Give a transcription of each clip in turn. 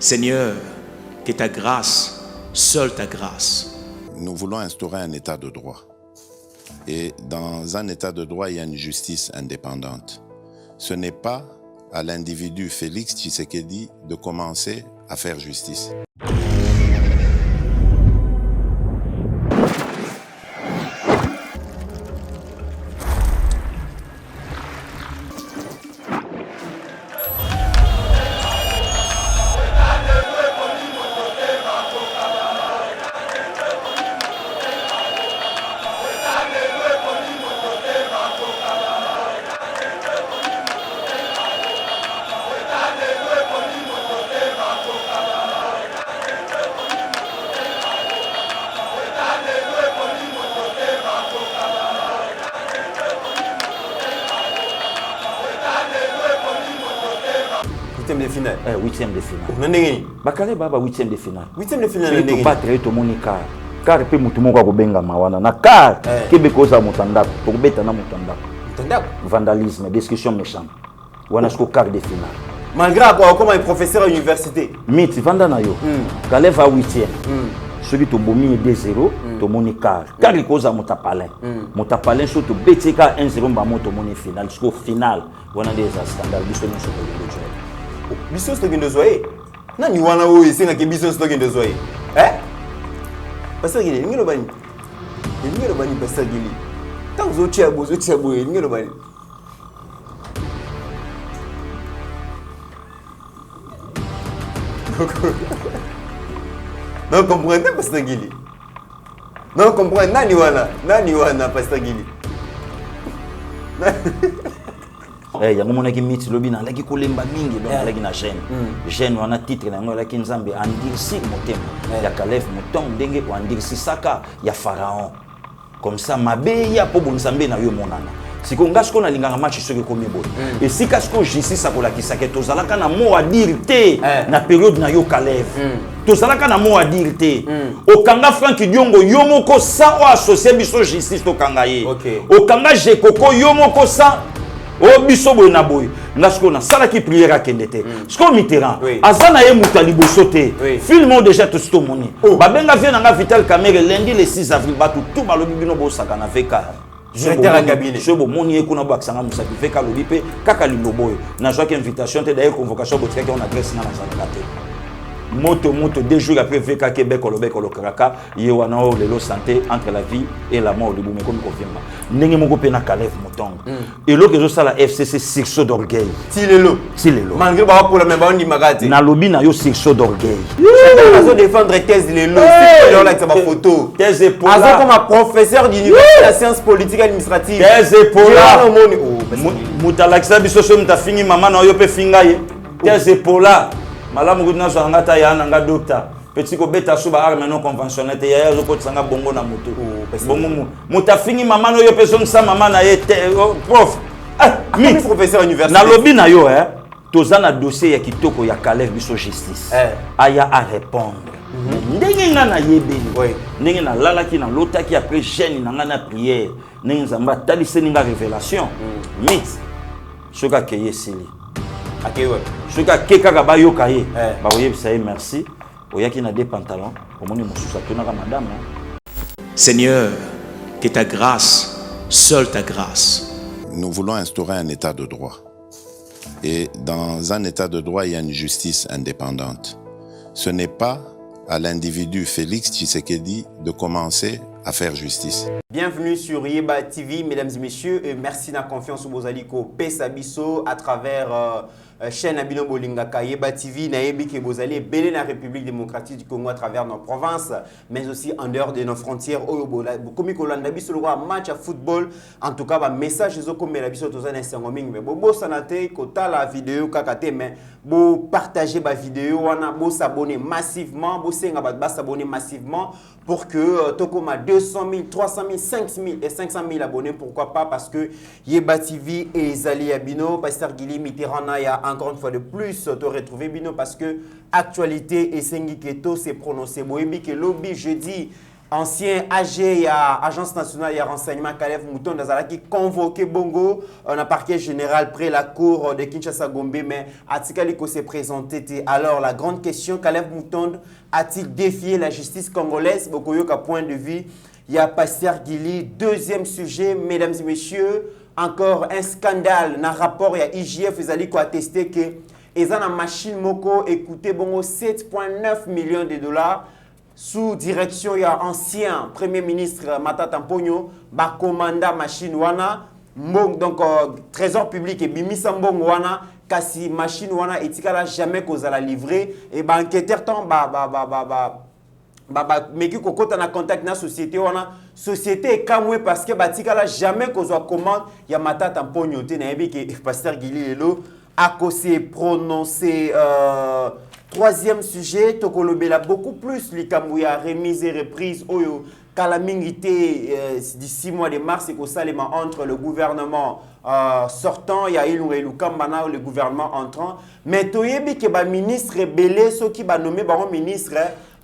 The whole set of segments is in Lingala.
Seigneur, que ta grâce, seule ta grâce. Nous voulons instaurer un état de droit. Et dans un état de droit, il y a une justice indépendante. Ce n'est pas à l'individu Félix Tshisekedi de commencer à faire justice. Huitième de finale. Huitième de finale. Nandengeni. Bakale baba huitième de finale. Huitième de finale Celui nandengeni. qui battre to moni car. Car pe mutu moko akobenga mawana na car. Kebe koza mutandako. To kubeta na mutandako. Mutandako. Vandalisme, discussion méchante. Wana sko quart de finale. Malgré quoi comme un professeur à l'université. Miti vanda na yo. Kale va huitième. Celui to bomi 2-0 to moni car. Car il koza mutapalin. Mutapalin so to betika 1-0 mba moto moni finale. Sko finale. Wana des scandales biso no so ko le Biso stock in the zoé. Nani wana o isenga ke biso stock in the zoé. Pasteur Gili, ngelo bani. Ngelo bani Pasteur Gili. Tant zo tiabo, ngelo bani. Non comprenez Pasteur Gili. Non comprenez nani wana Pasteur Gili. yango monaki miti lobi na laki kolemba mingi donc alaki na chaîne chaîne wana titre nango laki nzambe andirsi motema ya Caleb Mutombo ndenge andirsi saka ya Pharaon comme ça mabe ya po bonsambe na yo monana siko ngasko na linganga match soki komi boy et sika sko justice akolakisa ke tozalaka na mot à dire te na période na yo Caleb tozalaka na mot à dire te okanga Frank Diongo yo moko sa o associé biso justice to kanga ye okanga Jekoko yo moko sa o biso boy na boy ngasko na sala ki prière akende te sko Mitterrand azana ye mutali bosote film déjà tout sto moni babenga vie na nga Vital Kamerhe lundi le 6 avril batu tout balobi bino bosaka na VK directeur à cabinet so bo moni e kuna bakisanga musaki VK lobi pe kaka liloboy na joie invitation te d'ailleurs convocation botika on adresse na zalaka te moto 2 jours après VK Québec Kolobeko Lokaraka yewana o lelo santé entre la vie et la mort de Boumé comme confirma ndenge moko pe na Caleb Mutombo et l'autre que ça la FCC sursaut d'orgueil si lelo malgré ba pour la même bande magate na lobby na yo sursaut d'orgueil azo défendre thèse lelo c'est là que ma photo thèse et pour azo comme un professeur d'université de sciences politiques administratives thèse et pour là mutalakisa biso so mtafingi mama na yo pe finga ye thèse et pour là malamu kuna so ngata ya nanga docteur petit ko beta suba arme non conventionnelle te ya zo ko tsanga bongo na moto bongo mutafingi mama no yo person sa mama na ye prof mi professeur université na lobby na yo tozana dossier ya kitoko ya Caleb biso justice aya à répondre ndenge nga na yebeli ndenge na lalaki na lotaki après jeune na nga na prière ndenge nzamba taliseni nga révélation mythe soka keye sili soka keka ba yoka ye ba oyebisa ye merci oyaki na des pantalons omoni mosusu atonaka madame Seigneur, que ta grâce, seule ta grâce. Nous voulons instaurer un état de droit. Et dans un état de droit, il y a une justice indépendante. Ce n'est pas à l'individu Félix Tshisekedi de commencer à faire justice. Bienvenue sur Yeba TV, mesdames et messieurs, et merci de la confiance au Bozaliko Pesabiso à travers chaîne Abino Bolingaka Yeba TV, Naebi Kebozali, Belé la République démocratique du Congo à travers nos provinces, mais aussi en dehors de nos frontières. Comme Kolanda Biso le match à football, en tout cas, message de comme la Biso Tozan et Sangoming, mais Bobo Sanate, Kota la vidéo Kakate, mais Bo partager ma vidéo, Bo s'abonner massivement, Bo s'abonner massivement pour que Tokoma 200 000, 300 000, 500 000 et 500 000 abonnés, pourquoi pas, parce que Yeba TV et Zali Abino, Pasteur Gili Mitterrand, il y a encore une fois de plus te retrouver Bino parce que actualité et Sengi Keto s'est prononcé. Boebi que lobby jeudi ancien AG, il y a Agence nationale de renseignement Caleb Mouton Dazala qui convoqué Bongo on a parquet général près la cour de Kinshasa Gombe, mais a-t-il s'est présenté. Alors la grande question, Caleb Mouton a-t-il défié la justice congolaise? Bokoyo ka point de vue, il y a Pasteur Guili. Deuxième sujet, mesdames et messieurs, encore un scandale dans le rapport, il y a IGF, ils allaient attester que ils ont une machine Moko écoutez Bongo 7,9 millions de dollars. Sous direction, il y a ancien Premier ministre Matata Mpogno, ba commanda machine wana, donc trésor public et Bimisa Mbongo wana, kasi machine wana etikala jamais qu'on a la livrer et ba enquêteur temps mais qui kokota na contact na société wana, société est kamwe parce que batikala jamais qu'on a commande, il y a Matata Mpogno te na yebi que Pasteur Guili lelo a s'est prononcé. Troisième sujet, Tokolobela beaucoup plus, Likamouya, remise et reprise, Oyo, calamité d'ici mois de mars et Kosalema entre le gouvernement sortant, il y a Ilou et Lukambana, le gouvernement entrant. Mais Toyebi qui est ministre belé, ceux qui va nommer ministre,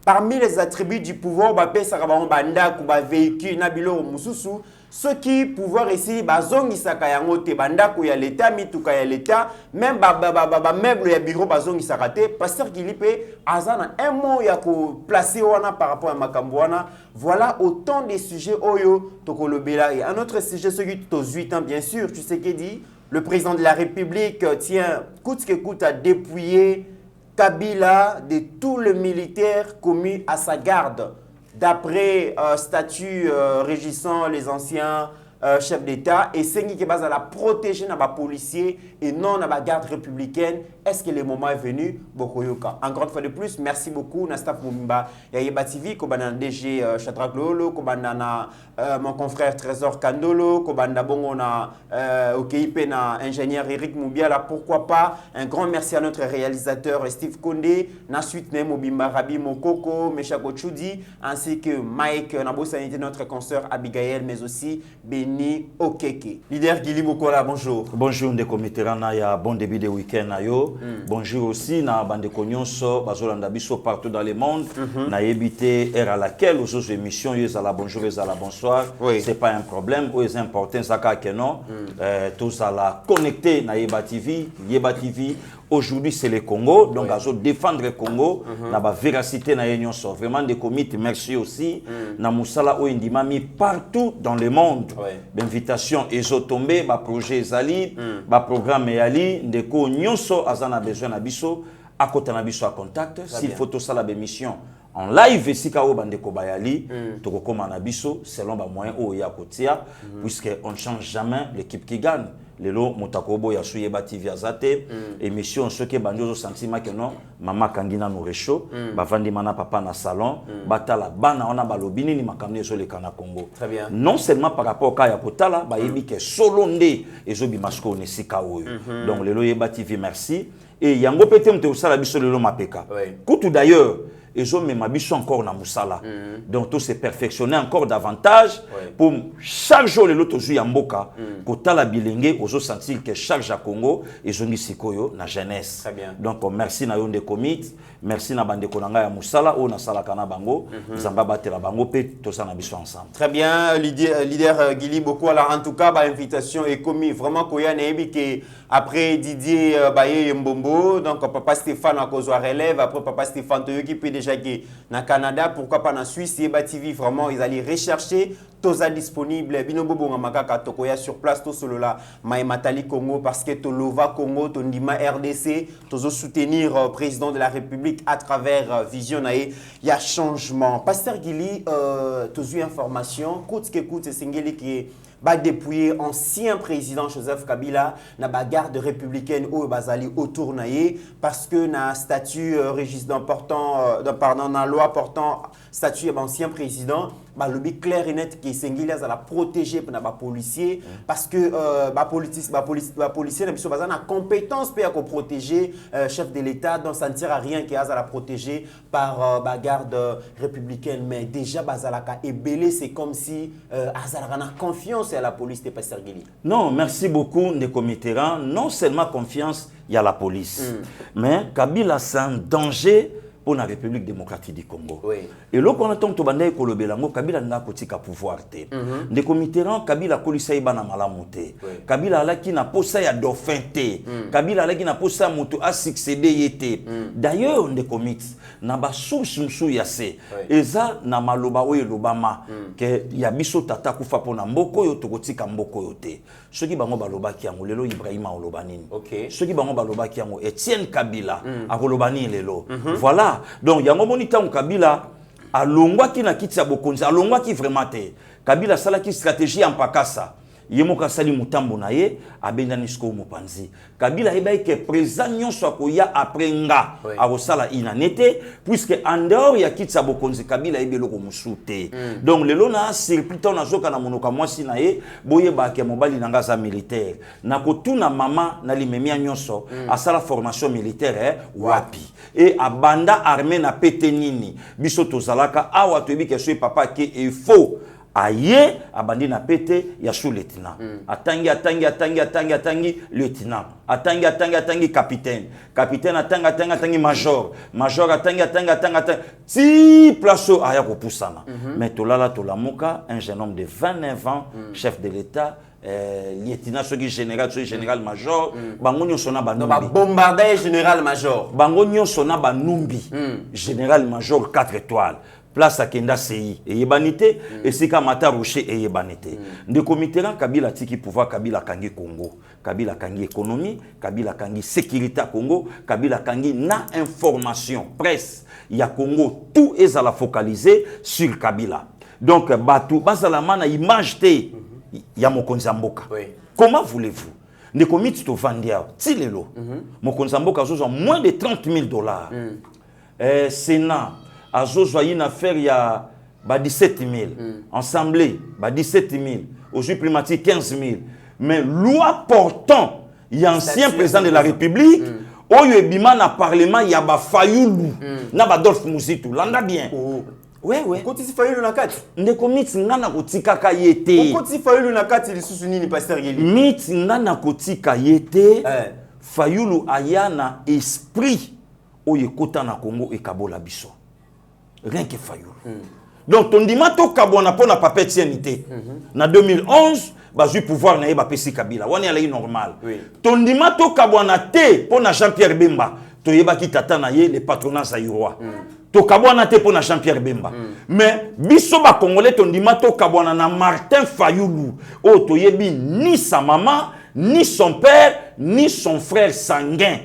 parmi les attributs du pouvoir, Bapé Sarabaron Banda, Kuba véhicule, Nabilo Moussousou, ceux qui pouvoir ici bazong isaka yango te bandako ya l'état mituka ya l'état même meuble ya bureau bazong isaka te Pasteur Gilipe azana un mot ya ko placer wana par rapport à makambo wana. Voilà autant de sujets oyo tokolobela. Et un autre sujet celui aux 8 ans bien sûr, tu sais qu'il dit le président de la République tient coûte que coûte à dépouiller Kabila de tout le militaire commis à sa garde. D'après statut régissant les anciens chefs d'État, et c'est qui base à la protéger dans les policiers et non dans la garde républicaine. Est-ce que le moment est venu? Bokoyoka. Encore une fois de plus, merci beaucoup. Nastaf Moumba, Yayeba TV, Kobana DG Chatrak Lolo, Kobana mon confrère Trésor Kandolo, Kobanda Bongo na OKIP na ingénieur Eric Moubiala, pourquoi pas. Un grand merci à notre réalisateur Steve Kondé, Nasuite Mobimba Rabi Mokoko, Meshako Choudi, ainsi que Mike Nabosanité, notre consoeur Abigail, mais aussi Beni Okeke. Leader Guili Mokola, bonjour. Bonjour, Ndeko Mitterrand, il y a bon début de week-end. Bonjour aussi, na Bandeko Nyonso, Bazolanda Biso partout dans le monde. Na évité ère à laquelle aux autres émissions, ils à la bonjour, ils à la bonsoir. Oui. C'est pas un problème. C'est important, ça que non. Tous à la connecter na Yeba TV. Yeba TV. Aujourd'hui, c'est le Congo. Donc, à défendre le Congo, na ba véracité na Nyonso. Vraiment des comités. Merci aussi. Na Moussala Oindimami partout dans le monde. L'invitation est tombée, ba projet Zali, ba programme Yali, Ndeko Nyonso azana besoin na biso, à côté na biso à contact. S'il faut tout ça la mission en live ici ka Bandeko Bayali, to koma na biso selon ba moyen o ya kotia, puisque on ne change jamais l'équipe qui gagne. Lelo Moutakobo ya Yeba TV azate émission ce que bandozo sentiment que non mama kangina no recho ba vandi mana papa na salon batala bana ona balobini ni makamne zo le kana Congo. Très bien. Non seulement par rapport ka ya kotala ba yebi ke solo nde ezobi masko ne sika oyo. Donc lelo Yeba TV merci et yango pete mte usala biso lelo mapeka. Kutu d'ailleurs et je me biso encore na musala. Donc tout se perfectionner encore davantage pour chaque jour les autres jouer en boka kota la bilenge ozo sentir que chaque ja Congo et zongi sikoyo na jeunesse. Très bien. Donc merci na yonde commit, merci na bande konanga ya musala o na sala kana bango, zamba batela bango pe to ça na biso ensemble. Très bien, leader Guili beaucoup alors en tout cas ba invitation est commis vraiment koya nebi que après Didier Baye Mbombo donc papa Stéphane a cause relève après papa Stéphane Toyo qui peut déjà qui na Canada pourquoi pas na Suisse Yeba TV vraiment ils allaient rechercher toza disponible binobo bonga makaka tokoya sur place to solo la Matali Congo parce que to lova Congo to ndima RDC tozo soutenir président de la République à travers vision nae il y a changement. Pasteur Guili tozu information coûte que coûte singeli qui va dépouiller ancien président Joseph Kabila na garde républicaine au bazali autour naie parce que na statut régissant portant pardon na loi portant statut ancien président ba lobby clair et net qui singili à la protéger pour na policier parce que policier na biso bazana compétence pour protéger chef de l'État donc ça ne sert à rien qui a à la protéger par garde républicaine mais déjà bazalaka ebelé c'est comme si azalaka na confiance à la police de Pasteur Guili. Non, merci beaucoup Ndeko Mitterrand. Non seulement confiance, il y a la police. Mais Kabila c'est un danger pour la République démocratique du Congo. Oui. Et là, quand on entend Tobanda Kolobelango, Kabila n'a pas pouvoir. Des comitéran, Kabila Kolisa Ibana Malamote. Kabila ala qui n'a pas ça ya dauphin té. Kabila ala qui n'a pas ça moto a succédé yété. D'ailleurs, on des comics na ba source msou yase. Eza na maloba oyo lobama que ya biso tata kufa pona mboko yo tokotika mboko yo te. Ceux qui bango baloba ki yango lelo Ibrahima olobanini. Ceux qui bango baloba ki yango Etienne Kabila akolobani lelo. Voilà. Donc yango moni tango Kabila alongwa ki na kiti ya bokonzi alongwa ki vraiment te. Kabila sala ki stratégie en pakasa. Yemoka sali mutambo na ye abenda nisko mopanzi. Kabila eba ke président nyonso akoya après nga akosala inanete puisque en dehors ya kiti ya bokonzi Kabila ebelo ko musute. Donc lelo na surpris ton azoka na monoka mwasi na ye boye ba ke mobali na ngaza militaire. Na kotuna mama na limemia nyonso asala formation militaire wapi. Et abanda armée na pete nini biso tozalaka awa toyebi ke so papa ke e faux. Aye abandi na pete ya sous-lieutenant. Atangi lieutenant. Atangi capitaine. Capitaine atangi major. Major atangi. Ti placeau aya ko pusana. Mais tolala tolamuka un jeune homme de 29 ans, chef de l'État, lieutenant général major, bango nyonso na banumbi. Donc bombarder général major. Bango nyonso na banumbi. Général major 4 étoiles. Place à Kenda CI et Yebanité et Sika Mata Rocher et Yebanité. De comité Kabila tiki pouvoir Kabila kangi Congo, Kabila kangi économie, Kabila kangi sécurité à Congo, Kabila kangi na information presse. Il y a Congo tout est à la focaliser sur Kabila. Donc Batou Basalama na image té ya Mokonzi Mboka. Comment voulez-vous? De comité to vandia tilelo. Mokonzi Mboka a moins de $30,000. Sénat Azozo une affaire il y a 17 000. Assemblée 17 000. Au juge primatique 15 000. Mais loi portant l'ancien président de la République, Oyo Ebima na parlement il y a Fayulu, na Badolphe Mouzitou. Landa bien. Ouais. Quand il Fayulu na kati. Ndeko miti ngana kotika ka yete. Quand il Fayulu na kati il sousuni ni pasteur Yeli. Miti ngana kotika yete. Fayulu ayana esprit oyo kota na Congo et Kabola biso. Rien que Fayulu. Donc, ton dimato kabwana pour na papé tienité. Na 2011, bazu pouvoir na yeba pesi Kabila. Wani ala normal. Ton dimato kabwana te pour na Jean-Pierre Bemba. To yeba ki tata na ye le patronat Zaïrois. To kabwana te pour na Jean-Pierre Bemba. Mais biso ba congolais ton dimato kabwana na Martin Fayulu. O to yebi ni sa maman, ni son père, ni son frère sanguin.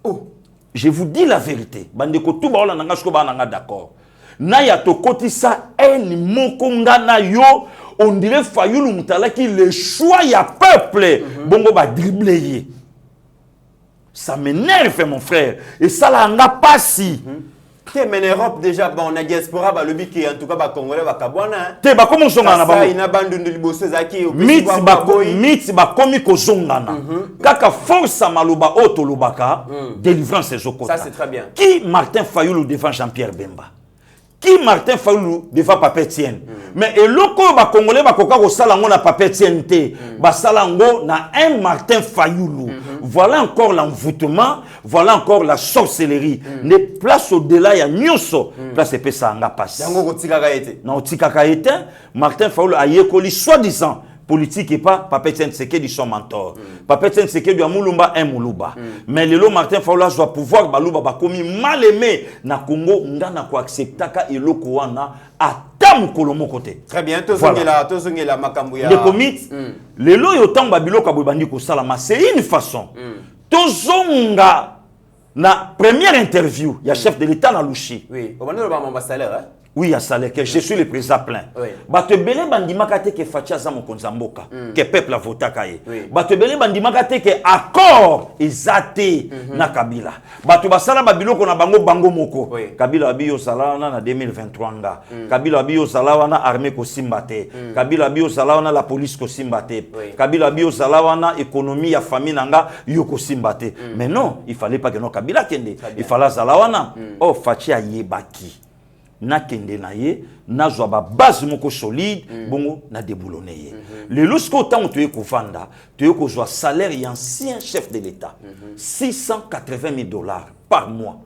Oh. Je vous dis la vérité. Bandeko tout baola nanga sko ba nanga d'accord. Na ya to kotisa en mokonga na yo on dirait Fayulu mutala ki le choix ya peuple bongo ba dribbler. Ça m'énerve mon frère et ça la nga pasi. Mais en Europe déjà bon na diaspora ba lobi ki en tout cas ba congolais ba kabwana. Te ba komo zongana ba. Ça ina bandu de liboso zaki au miti ba komi ko zongana. Kaka force maloba auto lobaka délivrance ezokota. Ça c'est très bien. Qui Martin Fayulu devant Jean-Pierre Bemba? Qui Martin Fayulu devant Papa Etienne? Mais et loko ba congolais ba koka ko sala ngo na Papa Etienne te. Ba sala ngo na un Martin Fayulu. Voilà encore l'envoûtement, voilà encore la sorcellerie. Ne place au-delà ya nyonso, place pe ça nga passe. Yango kotikaka ete. Na otikaka ete, Martin Fayulu a yekoli soi-disant politique et pas Papa Etienne Tshisekedi son mentor. Papa Etienne Tshisekedi a Mulumba un Muluba. Mais le Martin Fayulu doit pouvoir baluba ba komi mal aimé na Congo ngana ko acceptaka eloko wana ata mukolo côté. Très bien, tozongela makambo ya. Le commit le lo yo tamba biloko bobandi ko salama, c'est une façon. Tozonga na première interview, il y a chef de l'État na Lushi. Oui, on va ba salaire hein. Oui, à salaire, que je suis le président plein. Bato belé bandima kate ke fatia za mokonza mboka, que peuple a voté kaye. Bato belé bandima kate ke accord ezate na Kabila. Bato basala babiloko na bango moko. Kabila abiyo salawana na 2023 nga. Kabila abiyo salawana armée ko simbate. Kabila abiyo salawana la police ko simbate. Kabila abiyo salawana économie ya famille nanga yo ko simbate. Mais non, il fallait pas que non Kabila kende. Il fallait salawana. Oh fatia yebaki. Na kende na ye na zwa ba base moko solide bongo na déboulonné ye le lorsqu'au temps tu es kovanda tu es kozwa salaire et ancien chef de l'État $680,000 par mois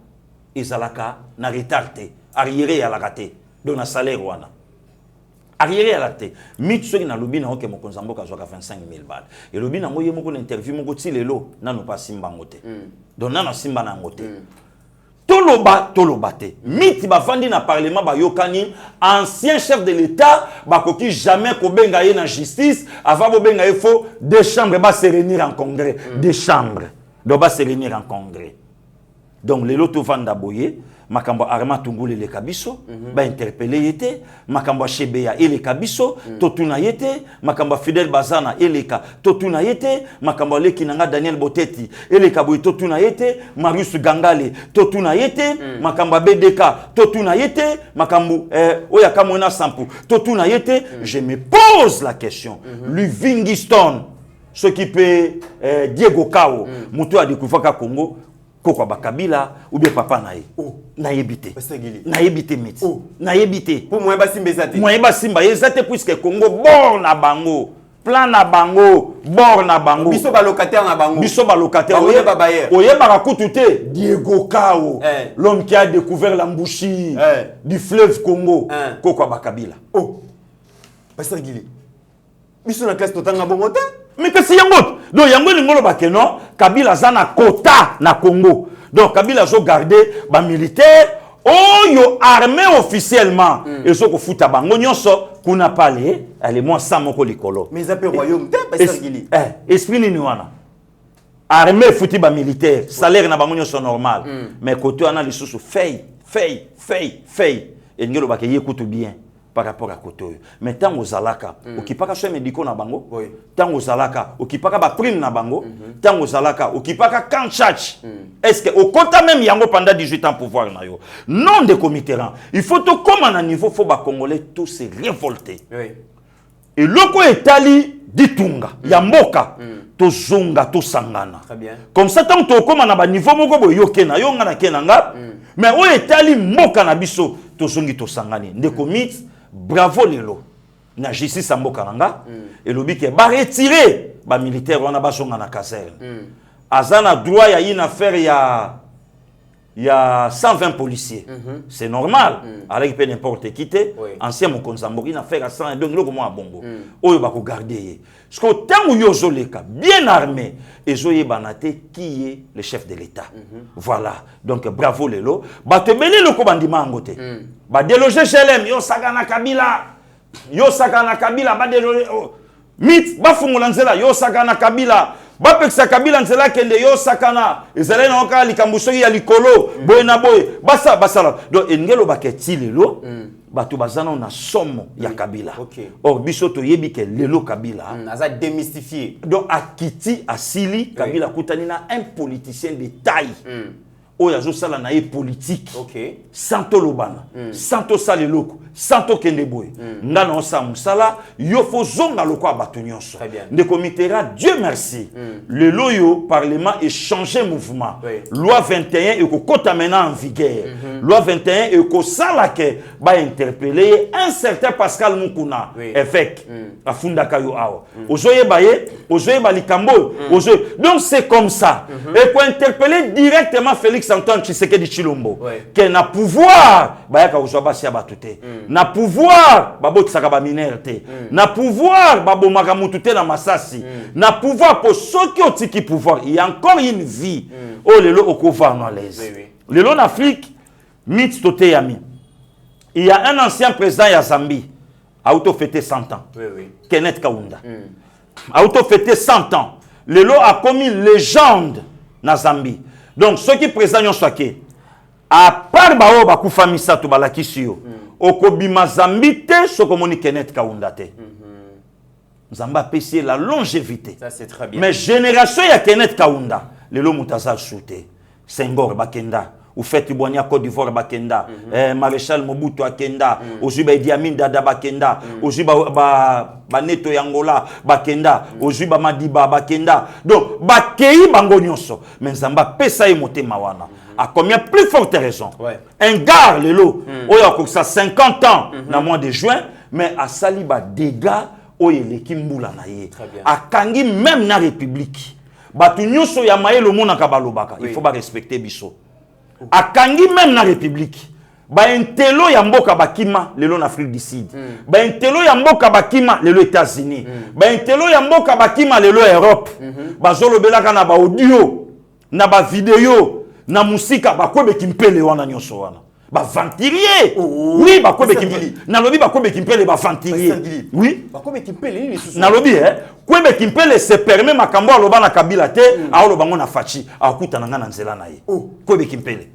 ezalaka na retard te arriéré ya la raté donc na salaire wana arriéré ya la te mit soki na lobi na oke mokonza mboka azwaka 25 000 balles et lobi na ngoye moko na interview moko ti lelo nanu pa simba ngote donc nanu simba na ngote toloba te miti bafandi na parlement bayokani ancien chef de l'état bakoki jamais kobenga ye na justice avant bobenga ye fo deux chambres ba se réunir en congrès deux chambres donc ba se réunir en congrès donc lelo to vanda boye makambo Arma Tungule le kabiso ba interpeller yete makambo Shebeya ele kabiso totuna yete makambo Fidel Bazana eleka totuna yete makambo leki nanga Daniel Boteti ele kaboy totuna yete Marius Gangale totuna yete makambo BDK totuna yete makambo oya kamona sampu totuna yete je me pose la question Livingstone ce qui peut Diego Kao muto a découvert ka Congo Koko Bakabila ou bien papa nae. Na yebite. Na yebite mit. Na yebite. Pour moi ba simba ezate. Moi ba simba ezate puisque Congo bord na bango. Plan na bango, bord na bango. Biso ba locataire na bango. Biso ba locataire. Oye ba bayer. Oye ba rakutute Diego Kao. L'homme qui a découvert l'embouchure du fleuve Congo. Koko Bakabila. Oh. Pasteur Gili. Biso na classe totanga bongo te. Mais que c'est Yangot. Donc Yangot Lingolo Bakeno, Kabila zana quota na Congo. Donc Kabila zo gardé ba militaire oh yo armé officiellement. Et zo ko futa bango nyonso kuna pale, elle est moins sans moko likolo. Mais ça peut royaume te Pasteur Gili. Esprit ni wana. Armé futi ba militaire, salaire na bango nyonso normal. Mais côté ana lisusu fay. Et ngelo ba ke yekutu bien. Par rapport à Koto. Mais tant aux alaka, okipaka soin médicaux na bango, tant aux alaka, okipaka ba prime na bango, tant aux alaka, okipaka quand charge. Est-ce que au compte même yango pendant 18 ans pouvoir na yo. Non de committerant. Il faut tout comme à un niveau faut ba congolais tous se révolter. Oui. Et loko etali ditunga, yamboka. To zonga to sangana. Très bien. Comme ça tant to comme na ba niveau moko boyo kena yo ngana kenanga. Mais o etali mboka na biso to zongi to sangani. Ndeko mit bravo lelo na justice amboka nanga et lobi ke ba retirer ba militaire wana ba songa na caserne azana droit ya une affaire ya 120 policiers c'est normal avec peu n'importe qui te ancien mokonza mboki na affaire à 100 donc loko mo bongo oyo ba ko garder parce que tant yo zoleka bien armé et zoye banate qui est le chef de l'état voilà donc bravo lelo ba te beli loko bandima ngote ba déloger chelem yo sakana kabila ba déloger mit ba fungola nzela yo sakana kabila ba peksa kabila nzela kende yo sakana ezale na oka likambuso ya likolo boye na boye basala donc engelo ba keti lelo bato bazana na somo ya kabila or biso to yebi ke lelo kabila aza démystifié donc akiti asili kabila kutani na un politicien de taille oya zo sala na politique santo lobana santo saleloko santo kendeboy ngana osa musala yo fo zonga lokwa bato nyonso de komitera Dieu merci le loyo parlement est changé mouvement loi 21 et ko kota maintenant en vigueur loi 21 et ko sala ke ba interpeller un certain Pascal Mukuna évêque afunda kayo awa ozoye ba likambo donc c'est comme ça et ko interpeller directement Félix Antoine Tshisekedi Chilombo que na pouvoir bayaka ozwa basi ya batute na pouvoir babotisaka ba minerte na pouvoir babomaka mutu te na masasi na pouvoir pour ceux qui ont tiki pouvoir il y a encore une vie oh lelo okova na l'aise lelo en Afrique mit tote yami il y a un ancien président ya Zambie a auto fêté 100 ans Kenneth Kaunda a auto fêté 100 ans lelo a commis légende na Zambie. Donc, ceux qui présentent Swake, à part Bao Bakufa Misato Balakisio, Okobima Zambite, Sokomoni Kenneth Kaundate. Zamba PC la longévité. Ça, c'est très bien. Mais génération, il y a Kenneth Kaunda. Le lo Moutazal Souté, Senghor Bakenda, ou fait Ibonia Côte d'Ivoire Bakenda, Maréchal Mobutu Akenda, Ozuba Idi Amin Dada Bakenda, Ozuba Neto Yangola Bakenda, Ozuba Madiba Bakenda. Donc, Bakei Bango Nyonso. Mais Zamba pesa emote mawana. À combien plus forte raison? Un gars, le lot, il y a 50 ans, dans le mois de juin, mais à Saliba dégâts, il y a Kimboula naye. À Kangi, même dans la République. Batu Nyonso Yamaye le monde à Kabalobaka. Il faut pas respecter Bisso. akangi même na république ba intelo ya mboka bakima lelo na Afrique du Sud ba intelo ya mboka bakima lelo États-Unis ba intelo ya mboka bakima lelo Europe bazolo belaka na ba audio na ba video na musika bakwebe kimpele wana nyonso wana ba ventilier oui bakwebe kimpele na lobi bakwebe kimpele ba ventilier oui bakwebe kimpele ni lisusu na lobi kwebe kimpele se permet makambo aloba na kabila te aloba ngo na fachi akuta na ngana nzela na ye kwebe kimpele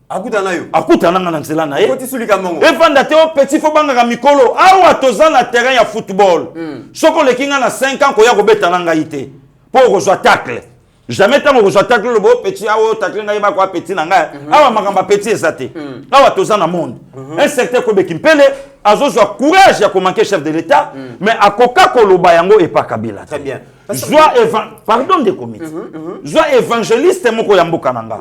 akuta na nzela na ye evanda te o petit fo banga mikolo awa toza na terrain ya football soko lekinga na 5 ans ko ya ko beta na ngai te po ko zo tackle jamais tant ko zo tackle le beau petit awo tackle ngai ba ko petit na ngai awa makamba petit ezate awa toza na monde un certain ko bekimpele azozo courage ya ko manquer chef de l'état mais akoka ko loba yango e pa kabila très bien pardon de comité joie évangéliste moko ya mboka nanga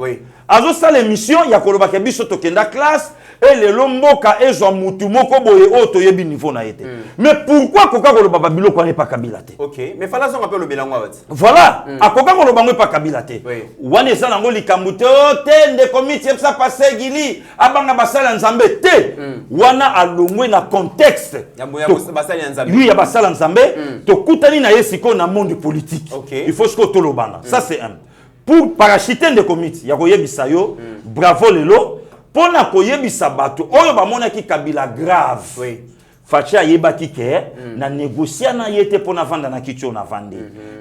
azo sa l'émission ya koloba ke biso tokenda classe et le lomboka ezwa mutu moko boye oto yebi niveau na été mais pourquoi koka koloba babilo ko pas kabila te OK mais fala son appelle le bilango voilà akoka koloba ngo pas kabila te wana eza nango likambo te te nde comité ça passer gili abanga basala nzambe te wana alongwe na contexte ya basala nzambe oui ya basala nzambe to kutani na yesiko na monde politique il faut ce que to lobana ça c'est un pour parachuter de comité ya koyebisa yo bravo lelo pona koyebisa bato oyo bamona ki kabila grave fachi ayebaki ke na négocier na yete pona vanda na kicho na vande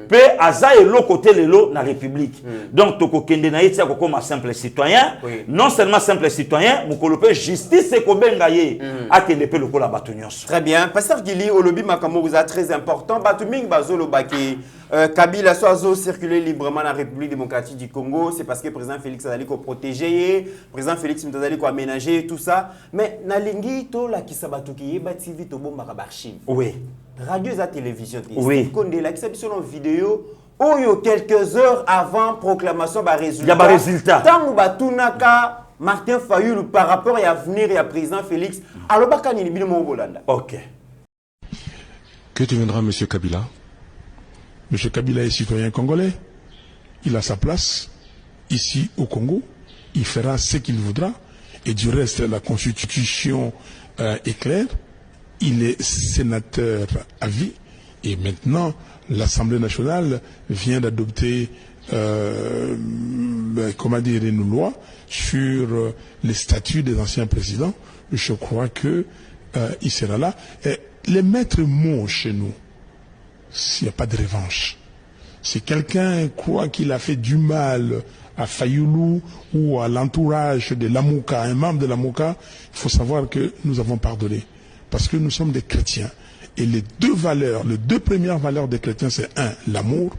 pe aza eloko te lelo na république donc tokokende na yete ko comme simple citoyen non seulement simple citoyen mokolo pe justice e ko benga ye akende pe lokola bato nyonso. Très bien pasteur Gili olobi makambo vous a très important bato mingi bazolo baki Kabila soit circuler librement dans la République démocratique du Congo, c'est parce que le président Félix Azali ko protéger, le président Félix Mutazali ko aménager tout ça. Mais na lingi to la kisabatuki yeba TV to bomba ka archive. Oui. Radio et télévision. Oui. Konde la kisabison en vidéo oyo quelques heures avant proclamation ba résultat. Il y a ba résultat. Tant batunaka Martin Fayulu par rapport à l'avenir et à président Félix, alors baka ni bino mo bolanda. OK. Que deviendra monsieur Kabila? Monsieur Kabila est citoyen congolais. Il a sa place ici au Congo. Il fera ce qu'il voudra. Et du reste, la constitution est claire. Il est sénateur à vie. Et maintenant, l'Assemblée nationale vient d'adopter comment dire, une loi sur les statuts des anciens présidents. Je crois que il sera là. Et les maîtres mots chez nous, s'il n'y a pas de revanche. Si quelqu'un croit qu'il a fait du mal à Fayoulou ou à l'entourage de l'Amouka, un membre de l'Amouka, il faut savoir que nous avons pardonné. Parce que nous sommes des chrétiens. Et les deux premières valeurs des chrétiens, c'est un, l'amour,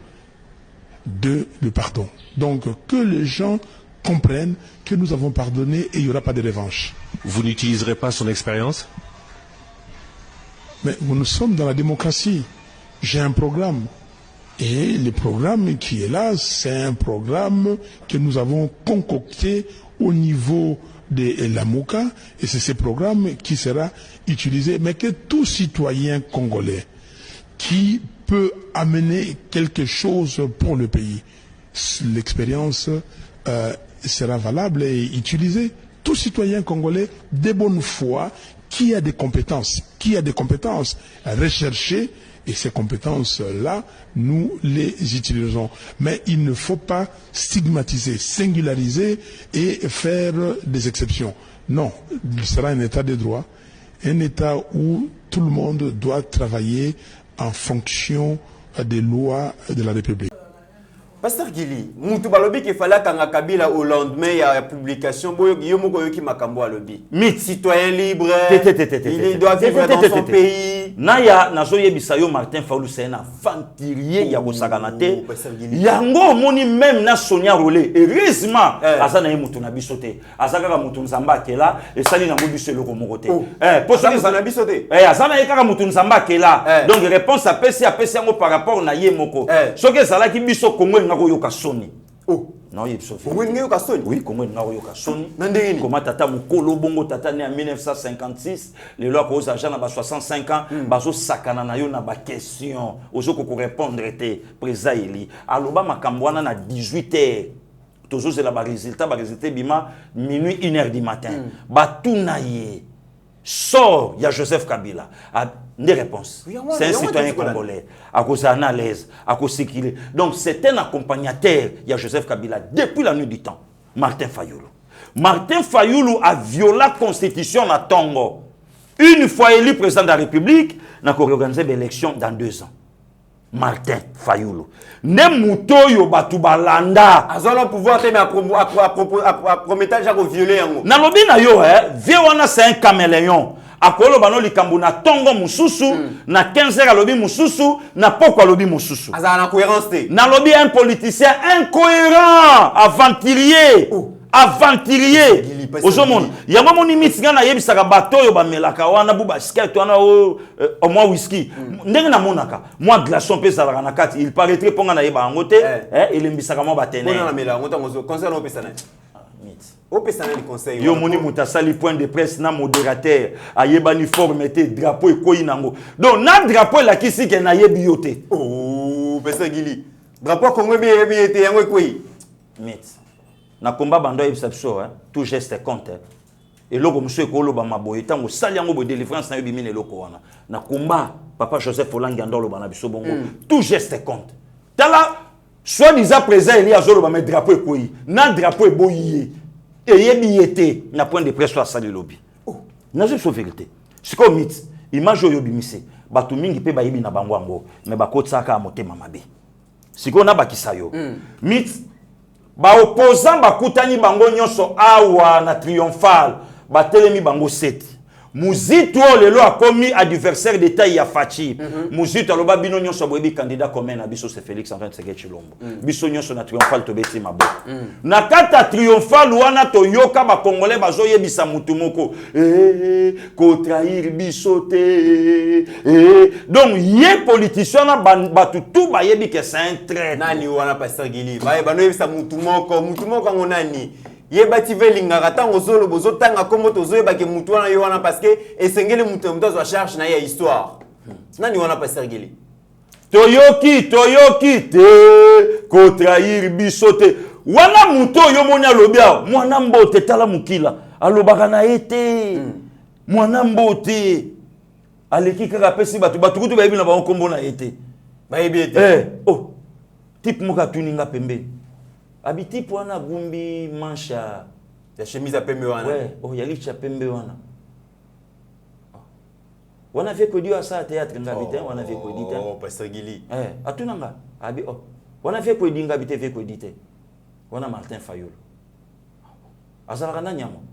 deux, le pardon. Donc que les gens comprennent que nous avons pardonné et il n'y aura pas de revanche. Vous n'utiliserez pas son expérience? Mais nous sommes dans la démocratie. J'ai un programme. Et le programme qui est là, c'est un programme que nous avons concocté au niveau de l'AMOCA. Et c'est ce programme qui sera utilisé. Mais que tout citoyen congolais qui peut amener quelque chose pour le pays, l'expérience sera valable et utilisée. Tout citoyen congolais de bonne foi qui a des compétences recherchées. Et ces compétences-là, nous les utilisons. Mais il ne faut pas stigmatiser, singulariser et faire des exceptions. Non, il sera un état de droit, un état où tout le monde doit travailler en fonction des lois de la République. Pasteur Gili, mutu balobi ke fala kanga Kabila au lendemain ya publication boyo yomoko yoki makambo alobi. Mythe Citoyen libre. Il doit vivre dans son pays. Naya nazo yebisa yo Martin Fayulu c'est un ventilier ya kosakana te. Yango moni même na Sonia Rolé heureusement azana mutu na bisote. Azaka mutu nzamba kela esali na biso loko moko te. Poso na bisote. Azana yeka mutu nzamba kela. Donc réponse apesi yango par rapport na ye moko. Soki ezala ki biso Congo ngako yoka soni. Non, il faut faire. Oui, comment il yoka soni. Comment tata mukolo bongo tata né en 1956, les lois aux agents na 65 ans, bazo sakana na yo na ba question, ozo ko répondre te président Eli. Aloba makambwana na 18h. toujours c'est la résultat bima minuit 1h du matin batuna ye sort il y a Joseph Kabila des réponses. C'est un citoyen congolais à cause à l'aise à cause sécurité. Donc c'est un accompagnateur il y a Joseph Kabila depuis la nuit du temps. Martin Fayulu a violé la constitution na Tongo. Une fois élu président de la République, n'a organisé l'élection dans 2 ans. Martin Fayulu. Ne mutoyo batu balanda. Azala pouvoir te mais à promettre déjà violer yango. Na lobi na yo violana c'est un caméléon. Akolo bano likambu na Tongo mususu na 15h lobi mususu na poko lobi mususu. Azala na cohérence te. Na lobi un politicien incohérent, aventurier. Aventurier ozomona yango moni mitinga na yebisaka bato yo bamelaka wana bu basket wana au moins whisky ndenge na monaka moi glaçon pe salaka na kati il paraîtrait ponga na yeba yango te il embisaka mo batene on na mela ngota ngozo conseil no pesana o pesana ni conseil yo moni mutasali point de presse na modérateur ayeba ni formeté drapeau ekoyi nango donc na drapeau la kisi ke na yebi yote oh pesa gili drapeau kongo bi yebi yango ekoyi mit na combat bando yebisa biso tout geste compte et loko monsieur ko loba maboye tango sali yango bo délivrance na yobi mine loko wana na combat papa Joseph Olangi andolo bana biso bongo tout geste compte tala soit disant présent il y a zolo ba mettre drapeau ekoyi na drapeau eboyi et yebi yete na point de presse soit sali lobi na je so vérité siko mit image yo bimise batu mingi pe ba yebi na bango ango mais ba kotsaka motema mabe siko na bakisa yo mit ba opposant bakutani bango nyonso awa na triomphal batelemi bango 7 Muzitu lelo akomi adversaire d'état ya Fachi Muzitu aloba bino nyonso boyebi candidat commun na biso c'est Félix Antoine Tshisekedi Tshilombo biso nyonso na triomphal tobeti mabo na kata triomphal wana toyoka ba congolais bazoyebisa mutu moko ko trahir biso te donc ye politicien na batu tout bayebi que c'est un traître nani wana pasteur Gili ba yebisa mutu moko ngo nani yebati velingaka tango zolo bozo tanga komo tozoyeba ke mutu wana yo wana parce que esengeli mutu mutazo charge na ya histoire nani wana pasteur Gili toyoki te ko trahir biso te wana mutu yo monya lobia mwana mbote tala mukila alobaka na ete mwana mbote aleki kaka pesi batu kutu bayebi na ba kombo na ete bayebi ete oh type moka tuninga pembeni habiti poana gumbi mancha ya chemise à pembe wana ouais oh yali cha pembe wana wana fait que Dieu a ça théâtre ngabité wana fait que dit oh pasteur Gili atunanga abi oh wana fait que dit ngabité fait que dit wana Martin Fayulu azalaka na nyamo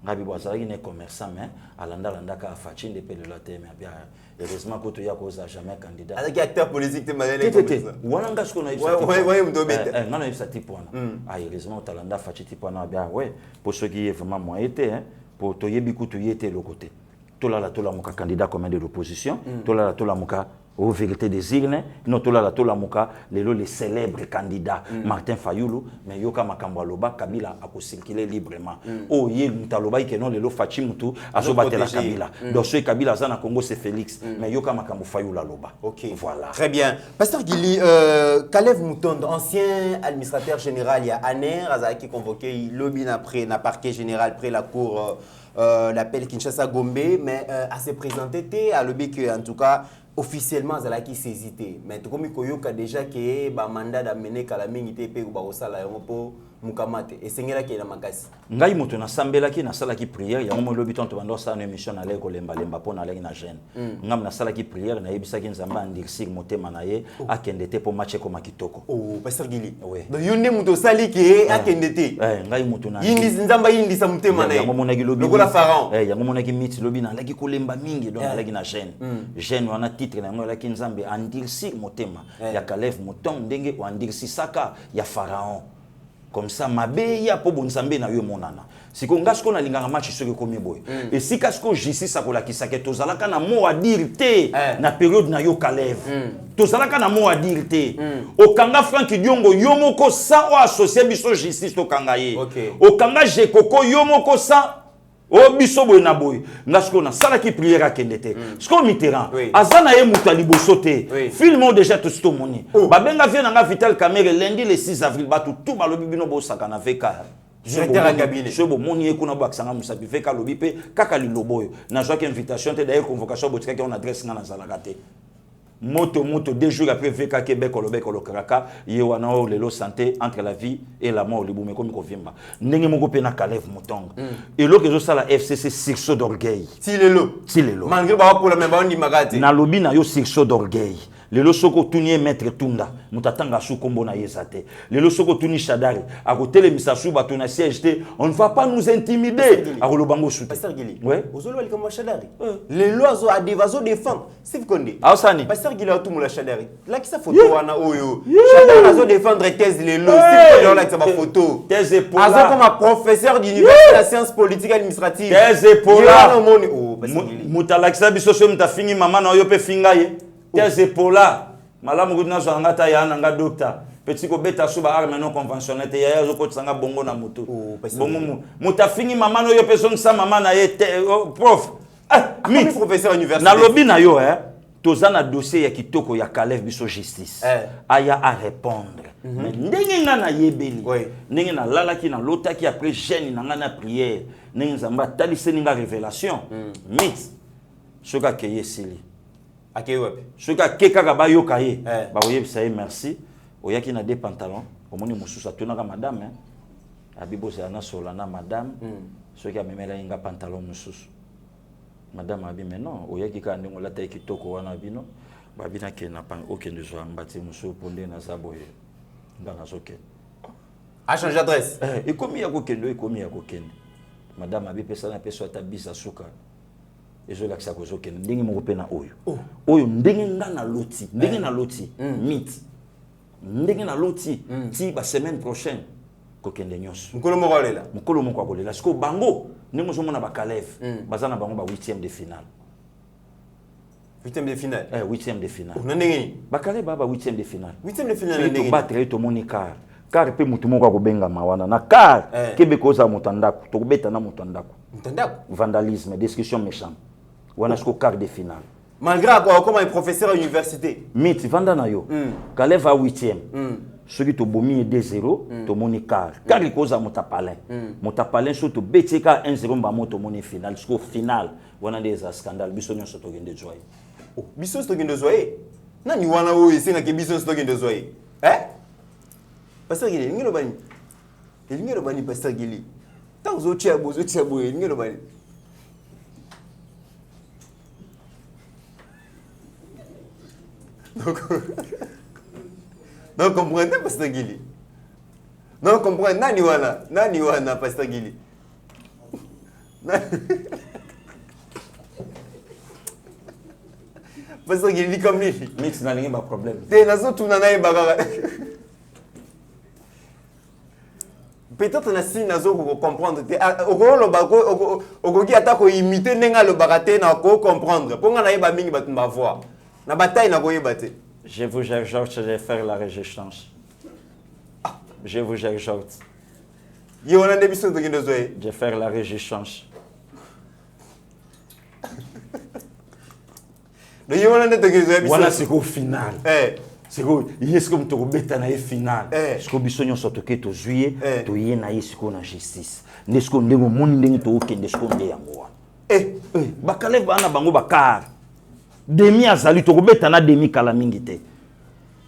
ngabi bwazalaki ne commerçant mais alanda ka Fachi de pele la teme bien heureusement que tu ya koza jamais candidat avec acteur politique te malele wana ngasko na ouais mdobete ngana yebisa type wana heureusement talanda Fachi type wana bien ouais pour ceux qui est vraiment moins été pour toyebi kutu yete le côté tolala muka candidat commun de l'opposition tolala muka aux vérités des urnes non tolala muka les célèbres candidats Martin Fayulu mais yoka makambo aloba Kabila a circuler librement oh ye mutaloba ke non lelo Fachi mutu azobatela Kabila donc ce Kabila za na Congo c'est Félix mais yoka makambo Fayulu aloba OK voilà très bien pasteur Gili Kalev Mutondo ancien administrateur général il y a Aner azaki convoqué lobby après na parquet général après la cour l'appel Kinshasa Gombe mais à se présenter à lobby que en tout cas officiellement zalaki saisité mais comme koyoka déjà que ba mandat d'amener kala mingi te pe ba osala yango po mukamate esengela ke na makasi ngai moto na sambelaki na salaki prière yango mo lobi tonto bando sa na émission na leko lemba po na leki na jeune ngam na salaki prière na yebisaki nzamba andirsik motema na ye akende te po match ko makitoko oh pasteur Gili oui donc yonde moto sali ke akende te ngai moto na yindi nzamba yindi sa motema na ye yango monaki lobi lokola pharaon yango monaki mit lobi na leki ko lemba mingi donc na leki na jeune wana titre na yango leki nzambe andirsik motema ya Kalev Mutombo ndenge andirsisaka ya pharaon comme ça mabe ya po bonzambe na yo monana siko ngasko na linganga match soki komi boy et si kasko justice akola kisake tozalaka na mot à dire te na période na yo Kalev tozalaka na mot à dire te okanga Frank Diongo yomoko sa o associé biso justice to kanga ye okanga Jekoko yomoko sa O biso boy na boy. Ngasko na sala ki prière akende te. Sko Mitterrand. Azana ye muta liboso te. Film déjà tout sto moni. Ba benga vient nga Vital Kamerhe lundi le 6 avril batu tout balobi bino bo sakana veka. Directeur à cabinet. Je bo moni ekuna bo aksanga musabi veka lobi pe kaka liloboyo. Na joie invitation te d'ailleurs convocation botika ki on adresse nga na zalaka te. Moto 2 jours après VK Québec Kolo Karaka yewana o lelo santé entre la vie et la mort le boumé comme kovimba ndenge moko pe na Kalev Mutonga et lo kezo sala FCC sursaut d'orgueil si lelo malgré ba pour la même bandi magate na lobby na yo sursaut d'orgueil lelo soko tuni maître Tunda mutatanga su kombo na yezate lelo soko tuni Shadari akotele misasu bato na siège te on ne va pas nous intimider akolo bango su Pasteur Gili ouais ozolo ali comme Shadari lelo azo adevazo défendre Steve Konde Ausani Pasteur Gili tout la Shadari là qui sa photo wana oyo Shadari azo défendre thèse lelo Steve Konde là qui sa photo thèse pour azo comme un professeur d'université de sciences politiques administratives thèse pour là oh Pasteur Gili mutalakisa biso so mutafingi mama na yo pe finga ye thèse pour là malamu kuna so ngata ya na nga docteur petit ko beta suba arme non conventionnelle te ya zo ko tsanga bongo na moto bongo mutafingi mama no yo pe so nsa mama na ye prof mi professeur université na lobby na yo tozana dossier ya kitoko ya Kalev biso justice aya à répondre ndenge nga na yebeli ndenge na lalaki na lotaki après jeune na nga na prière ndenge nzamba talise ninga révélation mythe soka keye sili akewapi soka keka ba yoka ye ba oyebisa ye merci oyaki na des pantalons omoni mususu atunaka madame abibosa na solana madame soki amemela inga pantalon mususu madame abi mais non oyaki ka ndingo lata kitoko wana bino babina ke na pan okende zo ambati musu ponde na saboye ngana soke a changé d'adresse ekomi ya kokende madame abi pesa na pesa ta bisa suka ezo la kisa ko zokende ndenge moko pe na oyo ndenge ngana loti ndenge na loti mythe ndenge na loti ti ba semaine prochaine kokende nyonso mukolo moko akolela siko bango ndenge ozomona ba Kalev bazana bango ba 8e de finale 8e de finale 8e de finale on ndenge ba Kalev ba 8e de finale 8e de finale ndenge battre to moni car pe mutu moko akobenga mawana na car kebe koza mutandako to kubeta na mutandako vandalisme discussion méchant wana siko quart de finale malgré quoi comme un professeur à l'université mythe vanda na yo Kalev a 8e soki to bomi 2-0 to moni car koza mutapalin so to betika 1-0 ba moto moni final siko final wana des scandale biso nyonso to gende joye biso to gende joye nani wana o esenga ke biso to gende joye Pasteur Gili ngelo bani Pasteur Gili tant zo tia bozo ngelo bani donc comprenez Pasteur Gili non comprenez nani wana Pasteur Gili Pasteur Gili comme lui mix na lingi ba problème te nazo tuna na ibaka peut-être na si nazo ko comprendre te okolo bako okoki atako imiter nenga lo bakate na ko comprendre ponga na yeba mingi batu ba voir na bataille na ko yeba te je vous exhorte je vais faire la résistance je vous exhorte yona nde biso to kindo zoe je vais faire la résistance le yona nde to kindo zoe biso voilà c'est au final c'est que est-ce que tu rebeta na final est-ce que biso nyonso to ke to juillet to ye na yesiko na justice n'est-ce que ndenge moni ndenge to okende ce qu'on yango ba Kalev bana bango bakar demi azali to rebeta na demi kala mingi te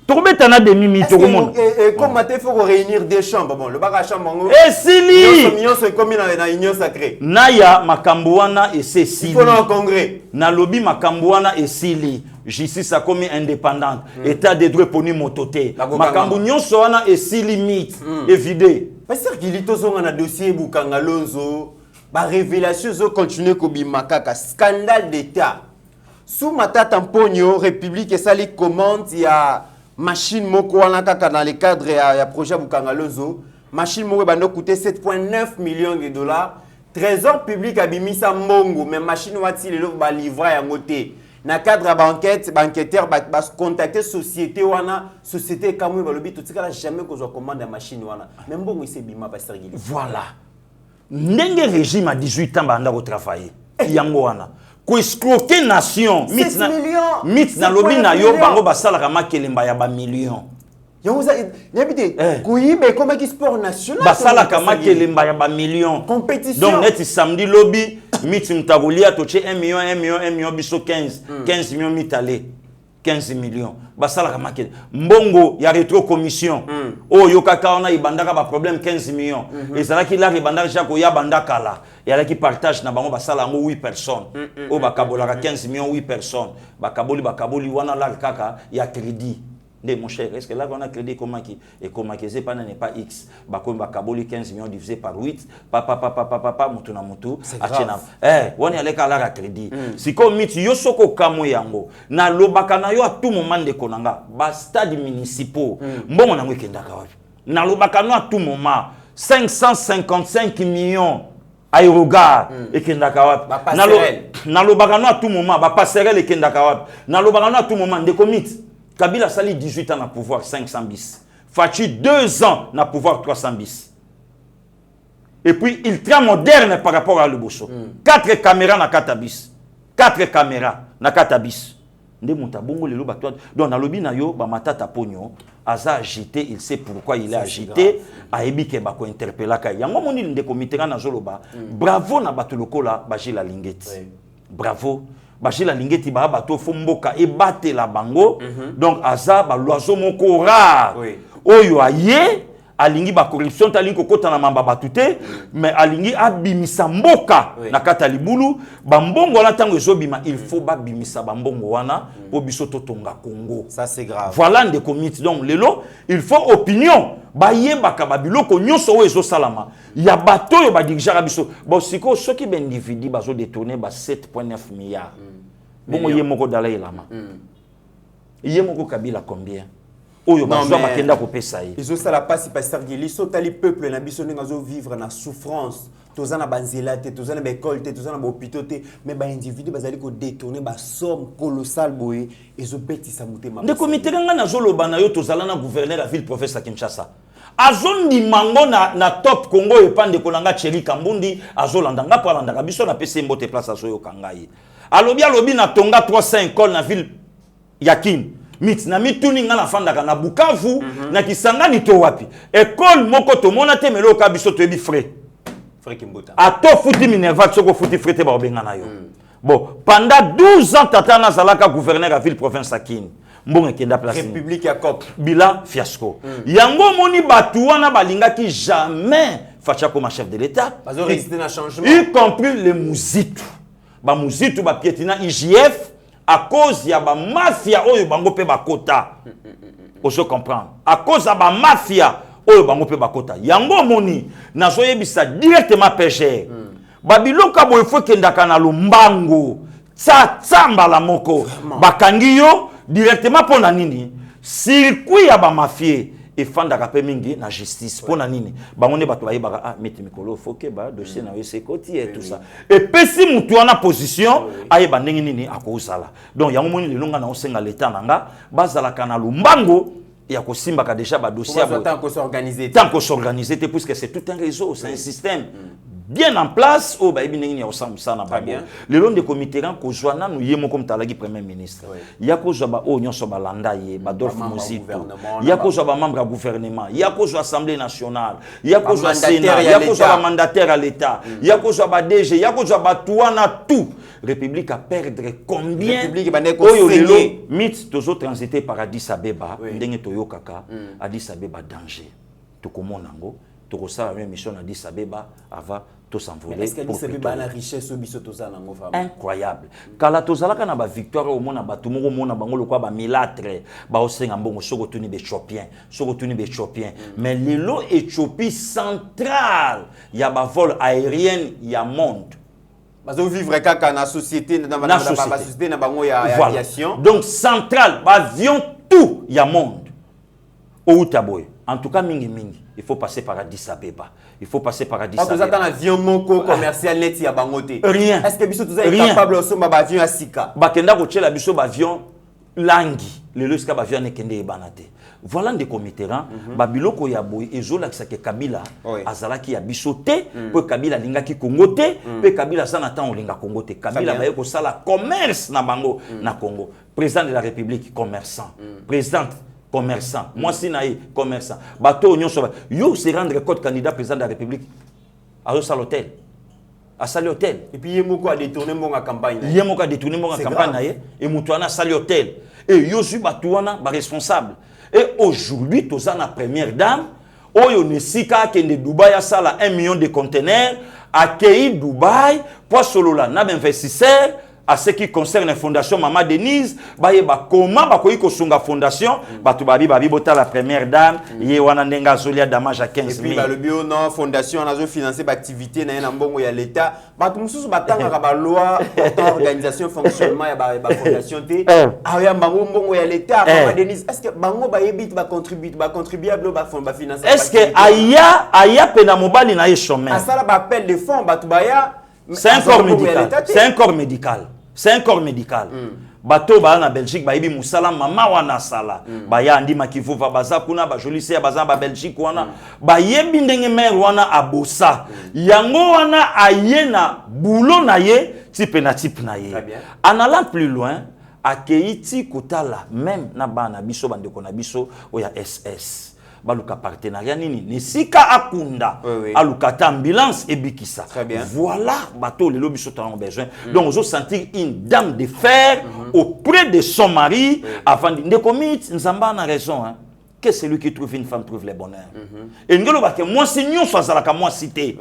to rebeta na demi mi to komona comme maté faut réunir des chambres bon le baka chambre et sili nyonso comme na union sacrée naya makambo wana et c'est sili il faut na congrès na lobby makambo wana et sili justice a commis indépendante état de droit poni mototé makambo nyonso wana et si limite évidé Pasteur Gili tozonga na dossier Bukanga Lonzo ba révélation zo continuer ko bimakaka scandale d'état sous matata mponyo république et sali commande il y a machine moko wana kaka dans le cadre ya projet Bukanga Lonzo machine moko bando coûter 7.9 millions de dollars trésor public abimisa mbongo mais machine wati lelo ba livrer ya moté na cadre banquette banqueteur ba contacter société wana société kamwe balobi to tikala jamais ko zo commande ya machine wana même bon c'est bima Pasteur Gili voilà ndenge régime à 18 ans banda ko travailler yango wana ko escroquer nation mit na lobby na yo bango basala ka makelemba ya ba millions comme sport national basala ka makelemba ya ba millions compétition donc net samedi lobby mit mtagolia toche 1 million biso 15 millions mitale 15 millions basala ka makelemba mbongo ya rétro commission oyo kaka ona ibandaka ba problème 15 millions ezalaki la ibandaka chako ya bandakala ya ki partage na bango basala ngo 8 personnes o bakabolaka 15 millions 8 personnes bakaboli wana la kaka ya crédit. Mon cher, est-ce que là on a crédit comment qui et comment qui c'est pas n'est pas X bakaboli 15 millions divisé par 8 papa mutuna mutu achena on y allait à crédit si comme miti yo soko kamo yango na lobaka na yo à tout moment de konanga ba stade municipaux mbongo nango kendaka wapi na lobaka no à tout moment 555 millions aérogare et kendaka wapi na lobaka no à tout moment ba passerelle et kendaka wapi na lobaka no à tout moment de comité Kabila sali 18 ans na pouvoir 500 bis. Fachi 2 ans na pouvoir 300 bis. Et puis ultra moderne par rapport à Luboso. 4 caméras na katabis. 4 caméras na katabis. Nde mutabongo lelo batwa. Donc na lobi na yo ba matata ponyo aza agité, il sait pourquoi il est agité, a ebike ba ko interpeller ka. Yango moni nde komitera na zoloba. Bravo na batulukola bajila lingeti. Bravo. Bachila lingeti ba bato fomboka e bate la bango donc aza ba loiseau moko rare oyo aye alingi ba corruption talingi kokota na mamba batute mais alingi abimisa mboka na kata libulu ba mbongo na tango ezobima il faut ba bimisa ba mbongo wana po biso totonga Congo. Ça c'est grave. Voilà des comités donc lelo il faut opinion ba yebaka ba biloko nyonso o ezo salama ya bato yo ba dirigera biso bon siko soki ben individu bazo détourner ba 7.9 milliards bon yemoko dalai lama yemoko Kabila combien oyo bazo bakenda ko pesa yi izo sala pasi pasteur Giliso tali peuple na biso ngazo vivre na souffrance tozana banzela te tozana ba école te tozana ba hôpital te mais ba individu bazali ko détourner ba somme colossale boye ezo petisa mutema de comité nga na zoloba na yo tozala na gouverneur la ville professeur Kinshasa azondi mango na top Congo epande kolanga Thierry Kambundi azolanda nga palanda ka biso na pese mbote place azoyo kangai alobi na tonga 300 écoles na ville Yakin mit na mituni nga na fandaka na Bukavu na Kisangani to wapi école moko to mona te melo ka biso to ebi frais Kimbota ato futi Minerva soko futi frais te ba obenga na yo bon pendant 12 ans tata na zalaka gouverneur à ville province Yakin mbongo kenda place République ya COP bilan fiasco yango moni batu wana balingaki jamais facha comme chef de l'état bazo résister na changement y compris les muzitu ba muzitu ba piétina IGF à cause ya ba mafia oyo bango pe bakota oso comprendre à cause ya ba mafia oyo bango pe bakota yango moni nazo yebisa directement PGR ba biloka boy fo kendaka na lumbango tsamba la moko bakangi yo directement pona nini circuit ya ba mafia et fandaka pe mingi na justice pona nini bango ne bato bayebaka ah meti mikolo foke ba dossier na yese koti et tout ça et pesi mutu na position ayeba ndenge nini akousala donc yango moni lelonga na osenga l'état nanga bazala kana lumbango ya kosimba ka déjà ba dossier tant qu'on s'organiser puisque c'est tout un réseau c'est un système bien en place au baby ndenge ya osam sana ba bien le long de comité ran ko joana nous yemo comme talagi premier ministre ya ko zo ba o nyonso ba landa ye ba Dolph Muzito ya ko zo ba membre du gouvernement ya ko zo assemblée nationale ya ko zo sénat ya ko zo ba mandataire à l'état ya ko zo ba DG ya ko zo ba tuana tout république à perdre combien république ba neko saigner mit tozo transiter par Addis Abeba ndenge toyo kaka Addis Abeba danger to komona ngo to ko sa même mission Addis Abeba avant to s'envoler est-ce qu'Addis Abeba la richesse au biso tozana ngo femme incroyable kala tozalaka na ba victoire au mona batu moko mona bango lokwa ba milatre ba osenga mbongo soko tuni be chopien mais lelo Éthiopie centrale ya ba vol aérien ya monde bazo vivre kaka na société na société na bango ya aviation donc centrale ba avion tout ya monde au taboy en tout cas mingi il faut passer par Addis Abeba. Il faut passer par Addis Abeba. Vous avez un avion moko commercial net ya bangote. Rien. Est-ce que biso vous êtes capable de somba avion à Sika? Bakenda ko tchela biso avion langi. le loska ba vient kende banate. Voilà des comitéran babiloko ya boy ezola kisake Kabila azalaki ya bisoté pour Kabila lingaki Congo té pe Kabila sana temps linga Congo té Kabila ba yeko sala commerce na bango na Congo. Président de la République commerçant. Présidente commerçant. Moi si naï commerçant. Bateau nyonso yo se rendre compte candidat président de la République à sala hôtel. À sali hôtel. Et puis Yemoko a détourné mon campagne. Yemoko a détourné mon campagne et Moutouana sali hôtel. Et yo suis batouana ba responsable. Et aujourd'hui, tous la première dame, Oyo Nesika qui est de Dubaï a sala 1 million de conteneurs, accueilli Dubaï, pour solo là, n'a investisseur, à ce qui concerne la fondation Maman Denise, comment bakoyi kosunga fondation, batubabi bota la première dame, yewana ndenga zolia damage à 15 000. Et puis le bio non fondation on a financé l'activité na mbongo ya l'état, batu mususu batanga ka ba loi portant organisation fonctionnement ya ba fondation té, aya mbongo ya l'état Maman Denise, est-ce que bango ba yebit ba contribuable ba financer? Est-ce que aya pena mobali na ye chemin? Asala ba appel de fonds batu baya. C'est un corps médical. C'est un corps médical. C'est un corps médical. Bato ba na Belgique ba yebi musala mama wana sala. Ba ya ndima kivuva baza kuna ba jolise ya baza ba Belgique wana. Ba yebi ndenge mer wana abosa. Yango wana ayena boulot na ye type na type na ye. En allant plus loin, akeiti kotala même na bana biso bandeko na biso oya SS. Baluka partenariat nini nesika akunda alukata ambulance et bikisa. Voilà bateau les lobbies sont en besoin. Donc on sentir une dame de fer auprès de son mari avant de commettre nzamba na raison hein. Que celui qui trouve une femme trouve le bonheur. Et ngelo ba ke moi si nyon soit la moi cité.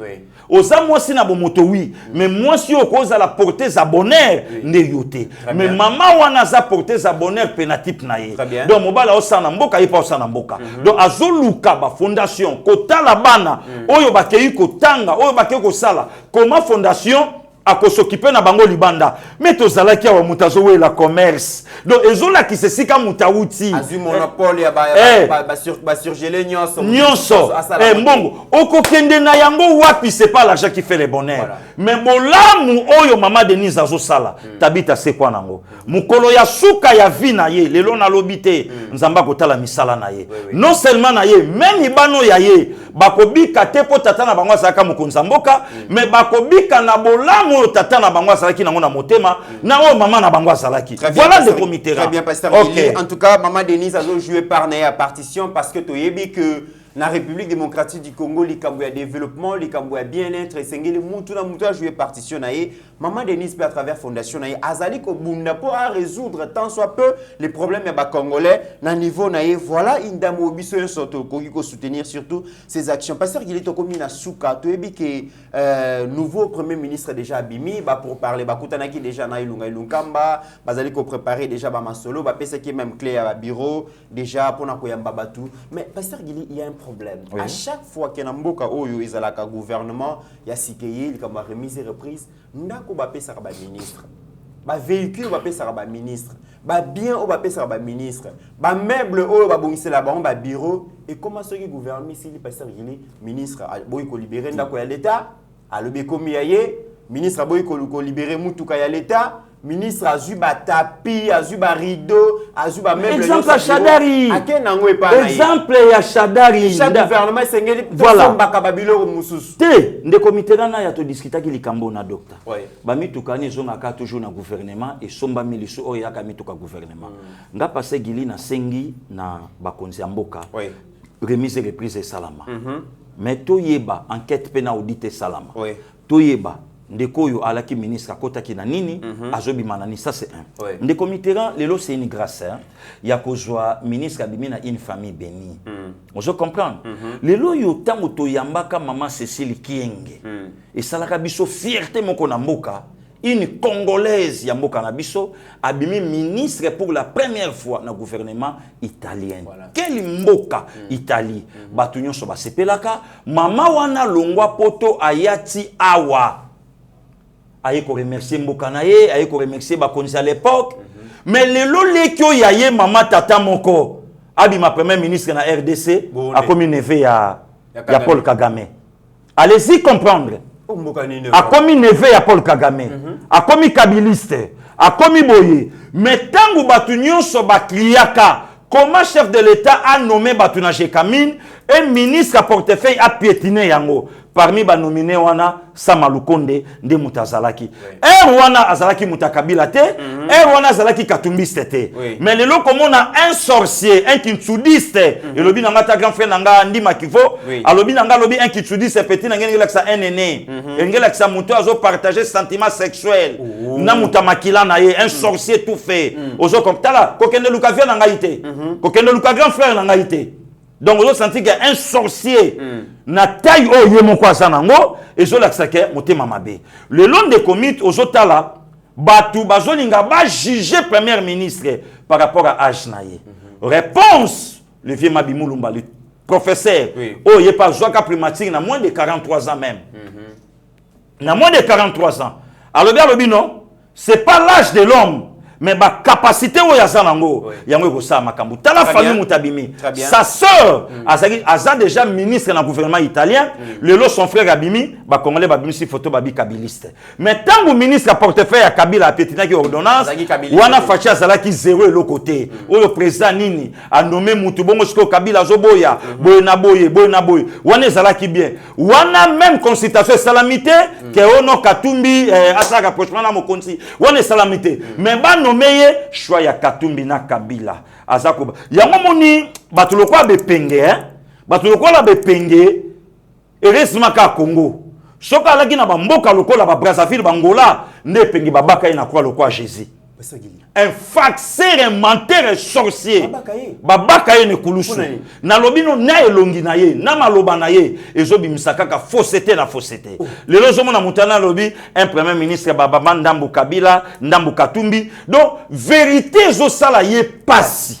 Oza moi si na bomoto oui, mais moi si o cause la porter sa bonheur ne yoté. Mais maman wana za porter sa bonheur penatip na ye. Donc mobala osana mboka ye pa osana mboka. Donc azoluka ba fondation kota la bana oyo ba ke kotanga oyo ba ke ko sala comment fondation à s'occuper na bango libanda mais tozala ki wa mutazo we la commerce donc ezola ki se sika mutauti azu monopole ya ba surgeler nyonso mbongo okokende na yango wapi c'est pas l'argent qui fait le bonheur mais bolamu oyo Maman Denise azo sala tabita se kwa nango mukolo ya suka ya vie na ye lelo na lobité nzamba kotala misala na ye non seulement na ye même ibano ya ye bakobika te po tata na bango saka mukonza mboka mais bakobika na bolamu tata na bango salaki na ngona motema na o maman na bango salaki. Voilà des comités. Très bien pasteur Gili. En tout cas Maman Denise a joué par na partition parce que toyebi que na République démocratique du Congo likambo ya développement likambo ya bien-être sengeli mutu na mutu a joué partition na ye Maman Denise à travers fondation na ye azali ko bunda pour résoudre tant soit peu les problèmes ya ba congolais na niveau na ye. Voilà une dame obiso un sorte ko soutenir surtout ces actions. Pasteur Gili to komi na suka toyebi que nouveau premier ministre déjà abimi ba pour parler ba kutanaki déjà na ilunga ilunkamba bazali ko préparer déjà ba masolo ba pesa qui même clé à bureau déjà pour na koyamba batu. Mais pasteur Gili il y a un problème. À chaque fois qu'il y a un mboka oyo izalaka gouvernement ya sikeye il comme remise et reprise ndako ba pesa ba ministre ba véhicule ba pesa ba ministre ba bien o ba pesa ba ministre ba meuble oyo ba bongisela ba ba bureau et comment ce qui gouvernement ici le pasteur Gili ministre boy ko libérer ndako ya l'état alobe komi yaye ministre boy ko libérer mutuka ya l'état ministre azuba tapis azuba rideau azuba meuble exemple à Chadari exemple ya Chadari chaque gouvernement sengeli voilà mbaka babilo mususu te nde comité na ya to discutaki likambo na docteur ba mitukani zonga ka toujours na gouvernement et somba miliso o ya ka mituka gouvernement nga passé Gili na sengi na bakonzi ya mboka remise et reprise salama mais to yeba enquête pena audit salama to yeba ndeko yo alaki ministre akotaki na nini azobi manani ça c'est un ndeko mitera lelo c'est une grâce il y a kozwa ministre abimi na une famille bénie on se comprendre lelo yo tango to yambaka maman Cécile Kienge et salaka biso fierté moko na mboka une congolaise ya mboka na biso abimi ministre pour la première fois na gouvernement italien quel mboka Italie batu nyonso basepelaka mama wana longwa poto ayati awa aye ko remercier mbokanaye aye ko remercier bakonzi à l'époque mais lelo lekyo yaye mama tata moko abi ma premier ministre na RDC a commis neve ya Paul Kagame allez-y comprendre a commis neve ya Paul Kagame a commis kabiliste akomi boye. Mais tangu batu nyonso bakliaka, comment chef de l'État a nommé batu na Jekamine et ministre à portefeuille a piétiné yango. Parmi ba nominé wana Sama Lukonde nde mutazalaki. Wana azalaki mutakabila te, wana azalaki katumbiste te. Mais lelo comme on a un sorcier, un kintsudiste, et lobi nanga ta grand frère nanga Ndi Makifo, alobi nanga lobi un kintsudiste petit nanga ngela sa un aîné. Ngela sa muto azo partager sentiments sexuels. Na mutamakila na ye un sorcier tout fait. Ozo comme tala, kokende luka via nanga ite. Kokende luka grand frère nanga ite. Donc on senti qu'il y a un sorcier na taille o yemo kwa sanango et zo laksake motema mabe. Le long des comités aux tala batu bazolinga ba juger premier ministre par rapport à âge naie. Réponse le vieux Mabimulumba le professeur oh il pas joie primatique na moins de 43 ans même. Na moins de 43 ans. Alors bien le non, c'est pas l'âge de l'homme. Mais la capacité où il y a ça, il y a ça makambu. T'as la famille Moutabimi. Sa sœur, a déjà ministre dans le gouvernement italien. Le lot son frère Abimi, bah congolais Babimi si photo babi kabiliste. Mais tant que ministre a portefeuille à Kabila a pétiné qui ordonnance, ou on a fâché à Zala qui zéro l'autre côté. Ou le président Nini a nommé Moutubongo Sko Kabila Zoboya, Boyna Boye, Boyna Boye. Ou on est Zala qui bien. Ou on a même consultation salamité que ono Katumbi à sa rapprochement à Mokonsi. Ou on est salamité. Mais bah nommé choix ya Katumbi na Kabila azakoba yango moni batuloko bepenge batuloko la bepenge heureusement ka Congo soka alaki na bamboka lokola ba Brazzaville bangola nde pengi babaka ina kwa lokwa Jésus un faxer, un menteur, un sorcier. Babakaye ne kulusu. Na lobino na elongi na ye, na maloba na ye, ezobi misaka ka fausseté na fausseté. Le lozomo na mutana lobi un premier ministre Baba Ndambu Kabila, Ndambu Katumbi. Donc vérité zo sala ye pasi.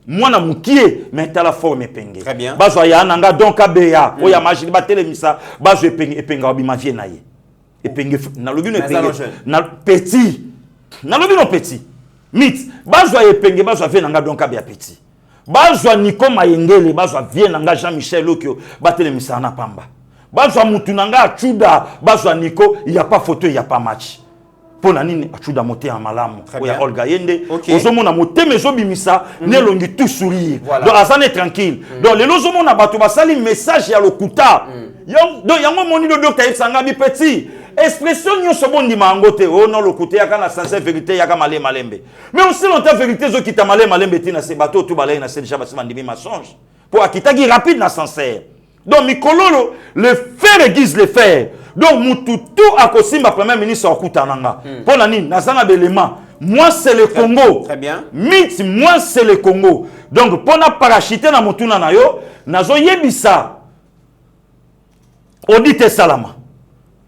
Mwana mukie metala forme penge. Très bien. Bazwa ya nanga donc abeya, oya majili ba telemisa, bazwa epenga obima vie na ye. Epenge na lobino epenge na petit. Nalobi no petit. Mit. Bazwa epenge bazwa vie nanga donc abia petit. Bazwa Niko Mayengele bazwa vie nanga Jean-Michel Okyo batele misana pamba. Bazwa mutu nanga achuda bazwa Niko il y a pas photo il y a pas match. Pona nini achuda moté en malamu. Oya Olga Yende. Ozomo na moté mezo bimisa nelongi tout sourire. Donc azane tranquille. Donc le lozomo na bato basali message ya lokuta. Donc yango moni do docteur Sanga bi petit. Expression nyonso bondi mangote oh non le côté yaka na sincère vérité yaka malé malembe mais aussi longtemps vérité zo kita malé malembe tina se bateau tout balai na se déjà basi mandimi mensonge pour akitaki rapide na sincère donc mikololo le faire aiguise le faire donc mututu akosimba premier ministre okutananga pour la nini nazanga belément moi c'est le Congo très bien mythe moi c'est le Congo donc pour na parachuter na mutuna na yo nazo yebisa audite salama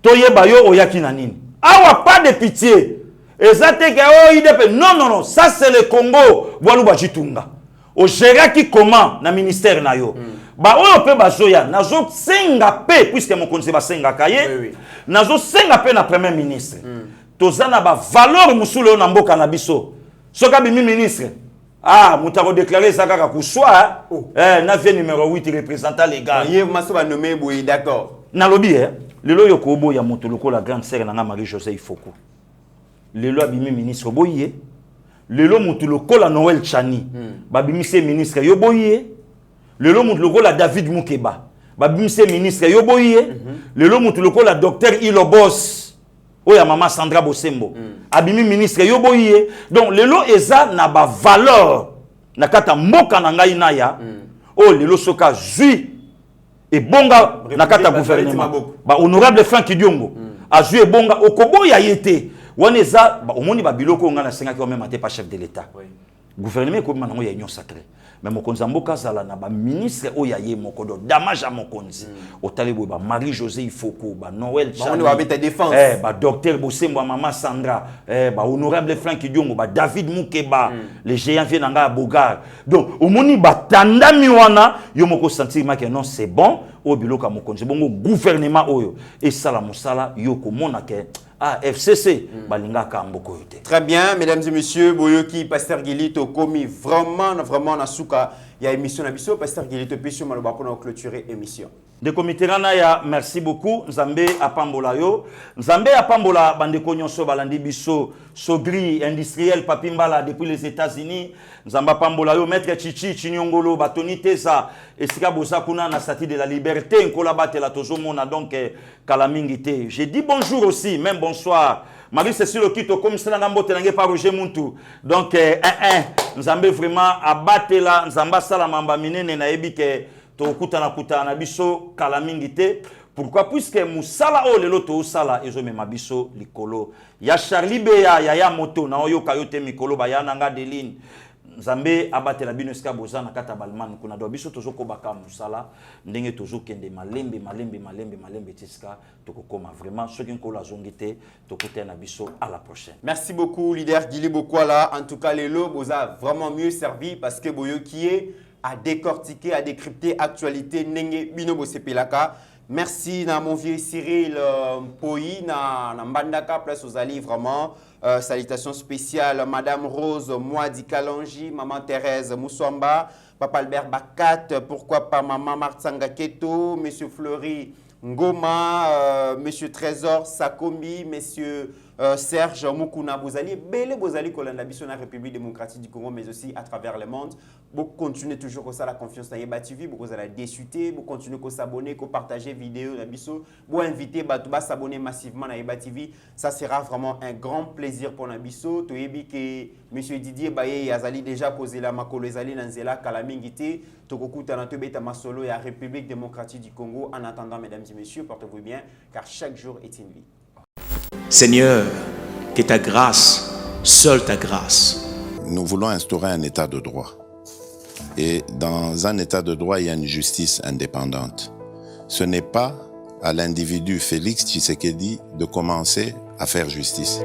Toyeba yo oyaki na nini. Awa pas de pitié. Ezate ke o IDP. Non, ça c'est le Congo. Walu bachitunga. O géraki comment na ministère na yo. Ba oyo pe bazoya nazo senga pe puisque mon conseil ba senga kaye. Nazo senga pe na premier ministre. Tozana ba valeur musule na mboka na biso. Soka bimi ministre. Ah, mutako déclarer ça kaka kuswa. Na vie numéro 8 représentant légal. Yé maso ba nommé boy d'accord. Na lobby lelo yokobo ya moto lokola grande sœur nanga Marie-Josée Ifoko. Lelo abimi ministre boye. Lelo moto lokola Noël Chani. Babimi se ministre yo boye. Lelo moto lokola David Mukeba. Babimi se ministre yo boye. Lelo moto lokola docteur Ilobos. Oya maman Sandra Bosembo. Abimi ministre yo boye. Donc lelo eza na ba valeur na kata mboka na ngai naya. Oh lelo soka zui et bonga nakata gouvernement ba honorable Franck Diongo a joué bonga okobo ya yete waneza ba omoni ba biloko nga na senga ki même até pas chef de l'état gouvernement ko manango ya union sacrée mais mokonzi mboka zala na ba ministre o ya ye mokodo damage à mokonzi otalebo ba Marie-Josée Ifoko ba Noël Chani ba beta défense ba docteur Bosembo maman Sandra ba honorable Franck Diongo ba David Mukeba les géants viennent nga Bogar donc omoni ba tandami wana yo moko sentir ma que non c'est bon o biloka mokonzi bongo gouvernement oyo et sala musala yo ko mona ke FCC balinga kamboko yote. Très bien, mesdames et messieurs, Boyoki, Pasteur Gilito, Komi, vraiment, na souka, il y a émission na biso, Pasteur Gilito, puis sur Maloba pour clôturer émission. De Komiterana ya merci beaucoup. Nzambe apambola yo. Nzambe apambola bandeko nyonso balandi biso Sogri industriel Papimbala depuis les États-Unis. Nzamba apambola yo maître Chichi Chinyongolo Batoni Teza esika bosa kuna na Statue de la Liberté nkola batela tozomona donc kalamingité. J'ai dit bonjour aussi, même bonsoir. Marie-Cécile Okito comme cela ngambote nangé par Roger Muntu. Donc Nzambe vraiment abatela Nzamba sala mamba minene na ebike tokutana kutana biso kalamingité. Pourquoi? Puisque musala o lelo to sala ezo mema biso likolo. Ya Charlie Beya ya moto na oyo kayote mikolo bayana nga Deline. Nzambe abatela bino eska bozana kata balman kuna do biso tozoko baka musala ndenge tozokende malembe tiska tokokoma vraiment ceux qui nkola zongité tokutena biso à la prochaine. Merci beaucoup leader Gili Bokwala. En tout cas lelo boza vraiment mieux servi parce que boyo qui est à décortiquer, à décrypter actualité nenge bino bosepelaka. Merci na mon vieux Cyril Poi na Mbandaka place aux alliés vraiment. Salutations spéciales Madame Rose Moadi Kalonji, Maman Thérèse Moussamba, Papa Albert Bakat, pourquoi pas Maman Martsanga Keto, Monsieur Fleury Ngoma, Monsieur Trésor Sakombi, Monsieur Serge Mukuna Bozali, Bele Bozali Kolanda Biso na République démocratique du Congo, mais aussi à travers le monde. Vous continuez toujours comme ça la confiance dans Yeba TV, vous allez discuter, vous continuez à s'abonner, à partager vidéo na Biso, vous inviter à s'abonner massivement à Yeba TV. Ça sera vraiment un grand plaisir pour Nabiso. Tu sais que Monsieur Didier Baye Yazali déjà posé la makolo Yazali Nanzela Kalamingité, Tokoku Tanato Beta Masolo et la République démocratique du Congo. En attendant, mesdames et messieurs, portez-vous bien, car chaque jour est une vie. Seigneur, que ta grâce, seule ta grâce. Nous voulons instaurer un état de droit. Et dans un état de droit, il y a une justice indépendante. Ce n'est pas à l'individu Félix Tshisekedi de commencer à faire justice.